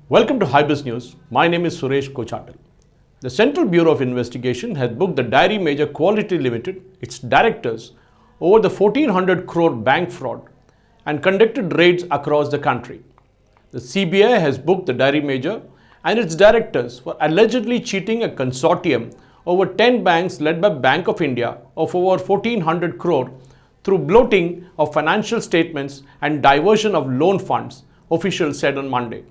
Welcome to Hybris News. My name is Suresh Kochatal. The Central Bureau of Investigation has booked the Dairy Major Quality Limited, its directors, over the 1400 crore bank fraud and conducted raids across the country. The CBI has booked the Dairy Major and its directors for allegedly cheating a consortium over 10 banks led by Bank of India of over 1400 crore through bloating of financial statements and diversion of loan funds, officials said on Monday.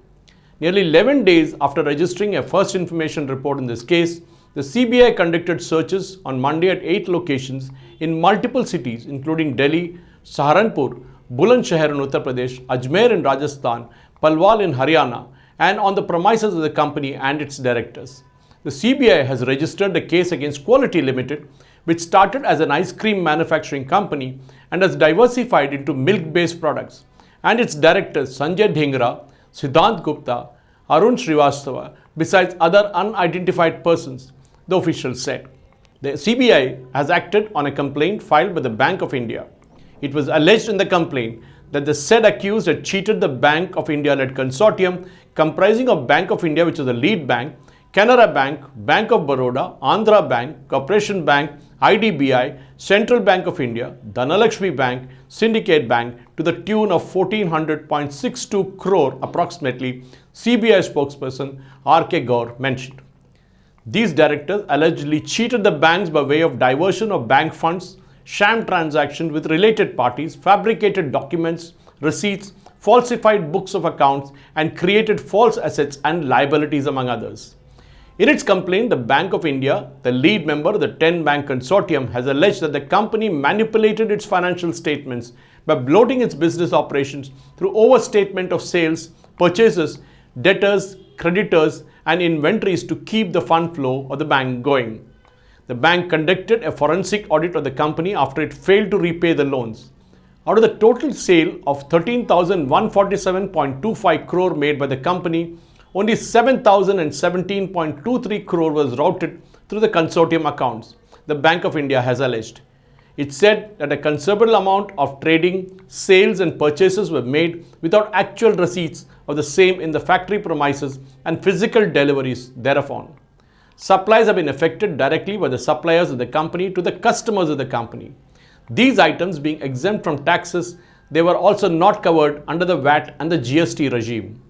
Nearly 11 days after registering a first information report in this case, the CBI conducted searches on Monday at 8 locations in multiple cities including Delhi, Saharanpur, Bulandshahr in Uttar Pradesh, Ajmer in Rajasthan, Palwal in Haryana, and on the premises of the company and its directors. The CBI has registered a case against Quality Limited, which started as an ice cream manufacturing company and has diversified into milk-based products, and its directors Sanjay Dhingra, Siddhant Gupta, Arun Srivastava, besides other unidentified persons, the officials said. The CBI has acted on a complaint filed by the Bank of India. It was alleged in the complaint that the said accused had cheated the Bank of India-led consortium comprising of Bank of India, which is the lead bank, Canara Bank, Bank of Baroda, Andhra Bank, Corporation Bank, IDBI, Central Bank of India, Dhanalakshmi Bank, Syndicate Bank to the tune of 1400.62 crore approximately, CBI spokesperson R.K. Gaur mentioned. These directors allegedly cheated the banks by way of diversion of bank funds, sham transactions with related parties, fabricated documents, receipts, falsified books of accounts, and created false assets and liabilities, among others. In its complaint, the Bank of India, the lead member of the 10-bank consortium, has alleged that the company manipulated its financial statements by bloating its business operations through overstatement of sales, purchases, debtors, creditors, and inventories to keep the fund flow of the bank going. The bank conducted a forensic audit of the company after it failed to repay the loans. Out of the total sale of 13,147.25 crore made by the company, only 7,017.23 crore was routed through the consortium accounts, the Bank of India has alleged. It said that a considerable amount of trading, sales and purchases were made without actual receipts of the same in the factory premises and physical deliveries thereupon. Supplies have been effected directly by the suppliers of the company to the customers of the company. These items being exempt from taxes, they were also not covered under the VAT and the GST regime.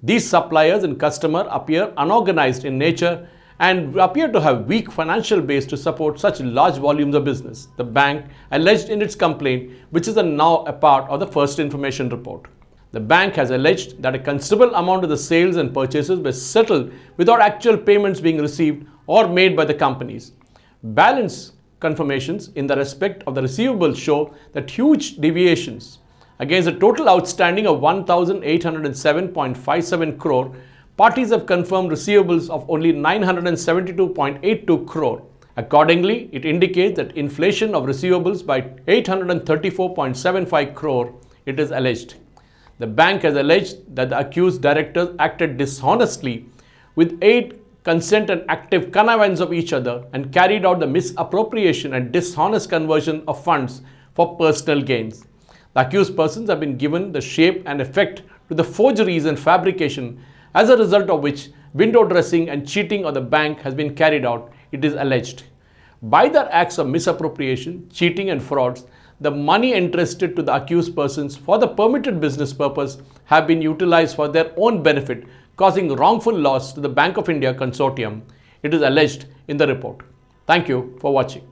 These suppliers and customers appear unorganized in nature and appear to have weak financial base to support such large volumes of business, the bank alleged in its complaint, which is now a part of the first information report. The bank has alleged that a considerable amount of the sales and purchases were settled without actual payments being received or made by the companies. Balance confirmations in the respect of the receivables show that huge deviations against a total outstanding of 1,807.57 crore, parties have confirmed receivables of only 972.82 crore. Accordingly, it indicates that inflation of receivables by 834.75 crore, it is alleged. The bank has alleged that the accused directors acted dishonestly with aid, consent and active connivance of each other and carried out the misappropriation and dishonest conversion of funds for personal gains. The accused persons have been given the shape and effect to the forgeries and fabrication, as a result of which window dressing and cheating of the bank has been carried out, it is alleged. By their acts of misappropriation, cheating and frauds, the money entrusted to the accused persons for the permitted business purpose have been utilized for their own benefit, causing wrongful loss to the Bank of India consortium, it is alleged in the report. Thank you for watching.